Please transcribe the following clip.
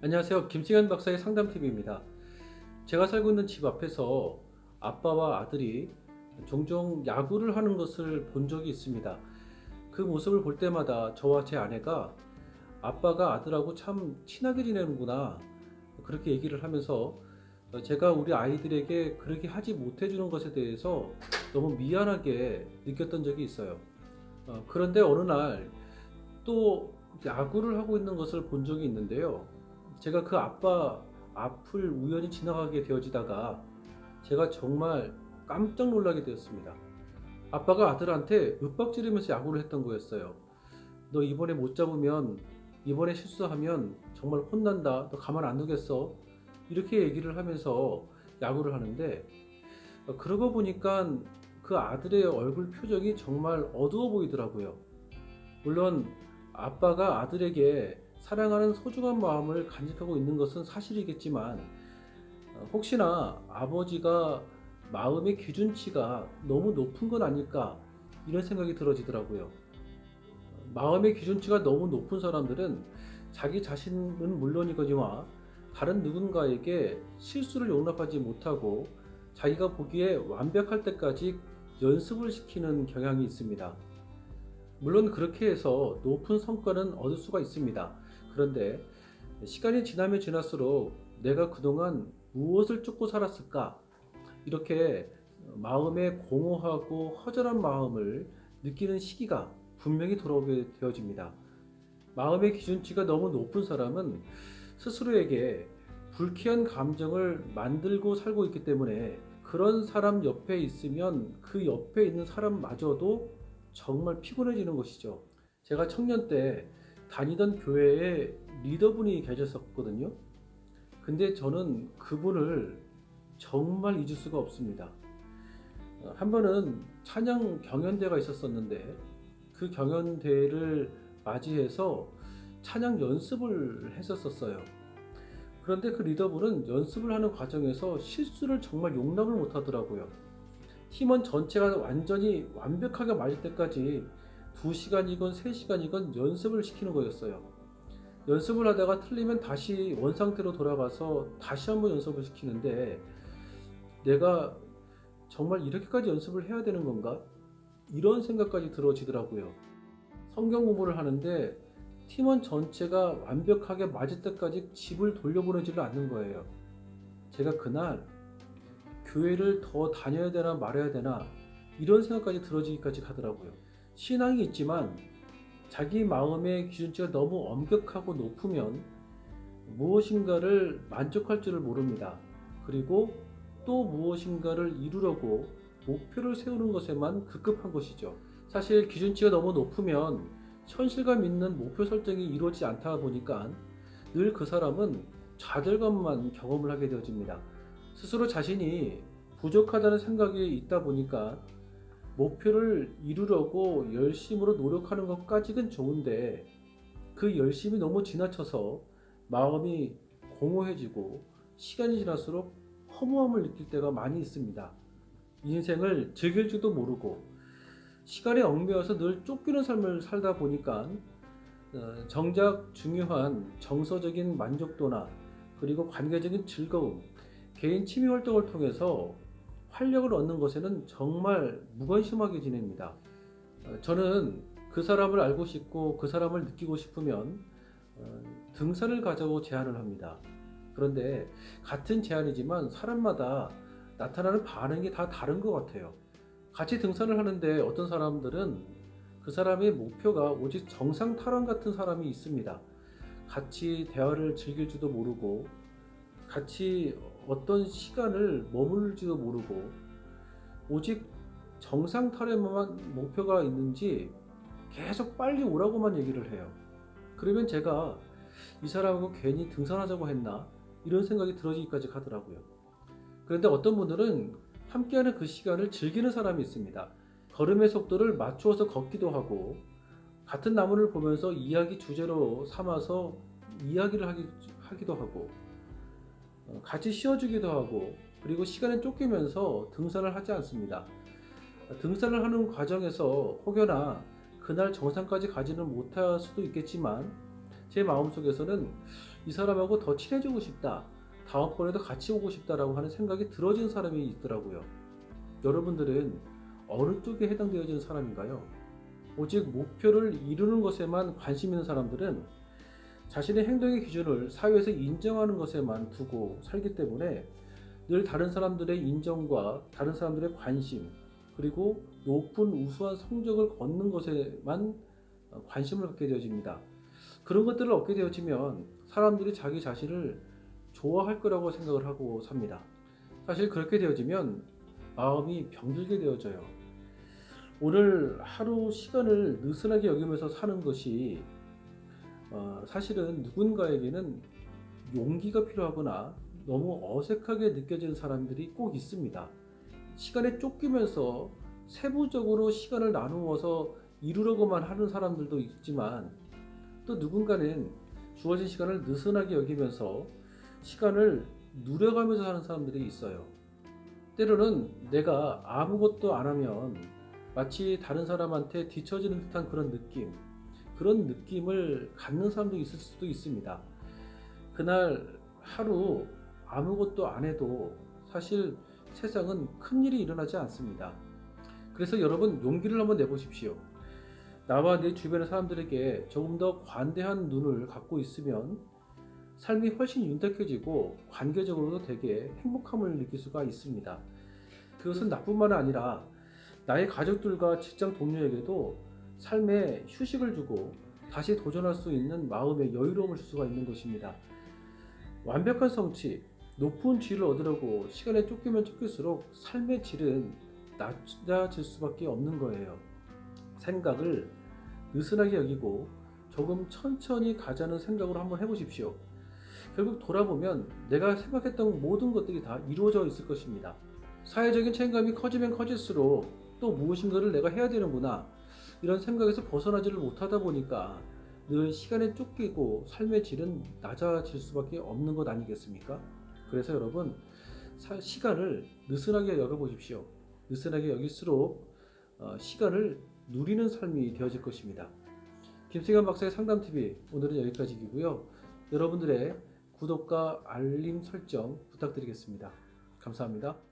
안녕하세요. 김승현 박사의 상담TV입니다. 제가 살고 있는 집 앞에서 아빠와 아들이 종종 야구를 하는 것을 본 적이 있습니다. 그 모습을 볼 때마다 저와 제 아내가 아빠가 아들하고 참 친하게 지내는구나, 그렇게 얘기를 하면서 제가 우리 아이들에게 그렇게 하지 못해주는 것에 대해서 너무 미안하게 느꼈던 적이 있어요. 그런데 어느 날 또 야구를 하고 있는 것을 본 적이 있는데요. 제가 그 아빠 앞을 우연히 지나가게 되어지다가 제가 정말 깜짝 놀라게 되었습니다. 아빠가 아들한테 윽박지르면서 야구를 했던 거였어요. 너 이번에 못 잡으면, 이번에 실수하면 정말 혼난다. 너 가만 안 두겠어. 이렇게 얘기를 하면서 야구를 하는데, 그러고 보니까 그 아들의 얼굴 표정이 정말 어두워 보이더라고요. 물론 아빠가 아들에게 사랑하는 소중한 마음을 간직하고 있는 것은 사실이겠지만, 혹시나 아버지가 마음의 기준치가 너무 높은 건 아닐까, 이런 생각이 들어지더라고요. 마음의 기준치가 너무 높은 사람들은 자기 자신은 물론이거니와 다른 누군가에게 실수를 용납하지 못하고 자기가 보기에 완벽할 때까지 연습을 시키는 경향이 있습니다. 물론 그렇게 해서 높은 성과는 얻을 수가 있습니다. 그런데 시간이 지나면 지날수록 내가 그동안 무엇을 쫓고 살았을까? 이렇게 마음에 공허하고 허전한 마음을 느끼는 시기가 분명히 돌아오게 되어집니다. 마음의 기준치가 너무 높은 사람은 스스로에게 불쾌한 감정을 만들고 살고 있기 때문에 그런 사람 옆에 있으면 그 옆에 있는 사람마저도 정말 피곤해지는 것이죠. 제가 청년 때 다니던 교회에 리더분이 계셨었거든요. 근데 저는 그분을 정말 잊을 수가 없습니다. 한 번은 찬양 경연대가 있었었는데 그 경연대회를 맞이해서 찬양 연습을 했었어요. 그런데 그 리더분은 연습을 하는 과정에서 실수를 정말 용납을 못 하더라고요. 팀원 전체가 완전히 완벽하게 맞을 때까지 2시간이건 3시간이건 연습을 시키는 거였어요. 연습을 하다가 틀리면 다시 원상태로 돌아가서 다시 한번 연습을 시키는데, 내가 정말 이렇게까지 연습을 해야 되는 건가? 이런 생각까지 들어지더라고요. 성경 공부를 하는데 팀원 전체가 완벽하게 맞을 때까지 집을 돌려보내지를 않는 거예요. 제가 그날 교회를 더 다녀야 되나 말아야 되나 이런 생각까지 들어지기까지 하더라고요. 신앙이 있지만 자기 마음의 기준치가 너무 엄격하고 높으면 무엇인가를 만족할 줄을 모릅니다. 그리고 또 무엇인가를 이루려고 목표를 세우는 것에만 급급한 것이죠. 사실 기준치가 너무 높으면 현실감 있는 목표 설정이 이루어지지 않다 보니까 늘 그 사람은 좌절감만 경험을 하게 되어집니다. 스스로 자신이 부족하다는 생각이 있다 보니까 목표를 이루려고 열심으로 노력하는 것까지는 좋은데, 그 열심이 너무 지나쳐서 마음이 공허해지고 시간이 지날수록 허무함을 느낄 때가 많이 있습니다. 인생을 즐길 줄도 모르고 시간에 얽매여서 늘 쫓기는 삶을 살다 보니까 정작 중요한 정서적인 만족도나 그리고 관계적인 즐거움, 개인 취미 활동을 통해서 활력을 얻는 것에는 정말 무관심하게 지냅니다. 저는 그 사람을 알고 싶고 그 사람을 느끼고 싶으면 등산을 가자고 제안을 합니다. 그런데 같은 제안이지만 사람마다 나타나는 반응이 다 다른 것 같아요. 같이 등산을 하는데 어떤 사람들은 그 사람의 목표가 오직 정상 탈환 같은 사람이 있습니다. 같이 대화를 즐길 줄도 모르고 같이 어떤 시간을 머무를지도 모르고 오직 정상 탈환만 목표가 있는지 계속 빨리 오라고만 얘기를 해요. 그러면 제가 이 사람하고 괜히 등산하자고 했나? 이런 생각이 들어지기까지 하더라고요. 그런데 어떤 분들은 함께하는 그 시간을 즐기는 사람이 있습니다. 걸음의 속도를 맞추어서 걷기도 하고 같은 나무를 보면서 이야기 주제로 삼아서 이야기를 하기도 하고 같이 쉬어주기도 하고, 그리고 시간에 쫓기면서 등산을 하지 않습니다. 등산을 하는 과정에서 혹여나 그날 정상까지 가지는 못할 수도 있겠지만 제 마음속에서는 이 사람하고 더 친해지고 싶다, 다음번에도 같이 오고 싶다라고 하는 생각이 들어진 사람이 있더라고요. 여러분들은 어느 쪽에 해당되어지는 사람인가요? 오직 목표를 이루는 것에만 관심 있는 사람들은 자신의 행동의 기준을 사회에서 인정하는 것에만 두고 살기 때문에 늘 다른 사람들의 인정과 다른 사람들의 관심, 그리고 높은 우수한 성적을 거는 것에만 관심을 갖게 되어집니다. 그런 것들을 얻게 되어지면 사람들이 자기 자신을 좋아할 거라고 생각을 하고 삽니다. 사실 그렇게 되어지면 마음이 병들게 되어져요. 오늘 하루 시간을 느슨하게 여기면서 사는 것이 사실은 누군가에게는 용기가 필요하거나 너무 어색하게 느껴지는 사람들이 꼭 있습니다. 시간에 쫓기면서 세부적으로 시간을 나누어서 이루려고만 하는 사람들도 있지만, 또 누군가는 주어진 시간을 느슨하게 여기면서 시간을 누려가면서 사는 사람들이 있어요. 때로는 내가 아무것도 안 하면 마치 다른 사람한테 뒤처지는 듯한 그런 느낌을 갖는 사람도 있을 수도 있습니다. 그날 하루 아무것도 안 해도 사실 세상은 큰일이 일어나지 않습니다. 그래서 여러분, 용기를 한번 내보십시오. 나와 내 주변의 사람들에게 조금 더 관대한 눈을 갖고 있으면 삶이 훨씬 윤택해지고 관계적으로도 되게 행복함을 느낄 수가 있습니다. 그것은 나뿐만 아니라 나의 가족들과 직장 동료에게도 삶에 휴식을 주고 다시 도전할 수 있는 마음의 여유로움을 줄 수가 있는 것입니다. 완벽한 성취, 높은 지위를 얻으려고 시간에 쫓기면 쫓길수록 삶의 질은 낮아질 수밖에 없는 거예요. 생각을 느슨하게 여기고 조금 천천히 가자는 생각으로 한번 해보십시오. 결국 돌아보면 내가 생각했던 모든 것들이 다 이루어져 있을 것입니다. 사회적인 책임감이 커지면 커질수록 또 무엇인가를 내가 해야 되는구나, 이런 생각에서 벗어나지를 못하다 보니까 늘 시간에 쫓기고 삶의 질은 낮아질 수밖에 없는 것 아니겠습니까? 그래서 여러분, 시간을 느슨하게 여겨보십시오. 느슨하게 여길수록 시간을 누리는 삶이 되어질 것입니다. 김승현 박사의 상담TV, 오늘은 여기까지이고요. 여러분들의 구독과 알림 설정 부탁드리겠습니다. 감사합니다.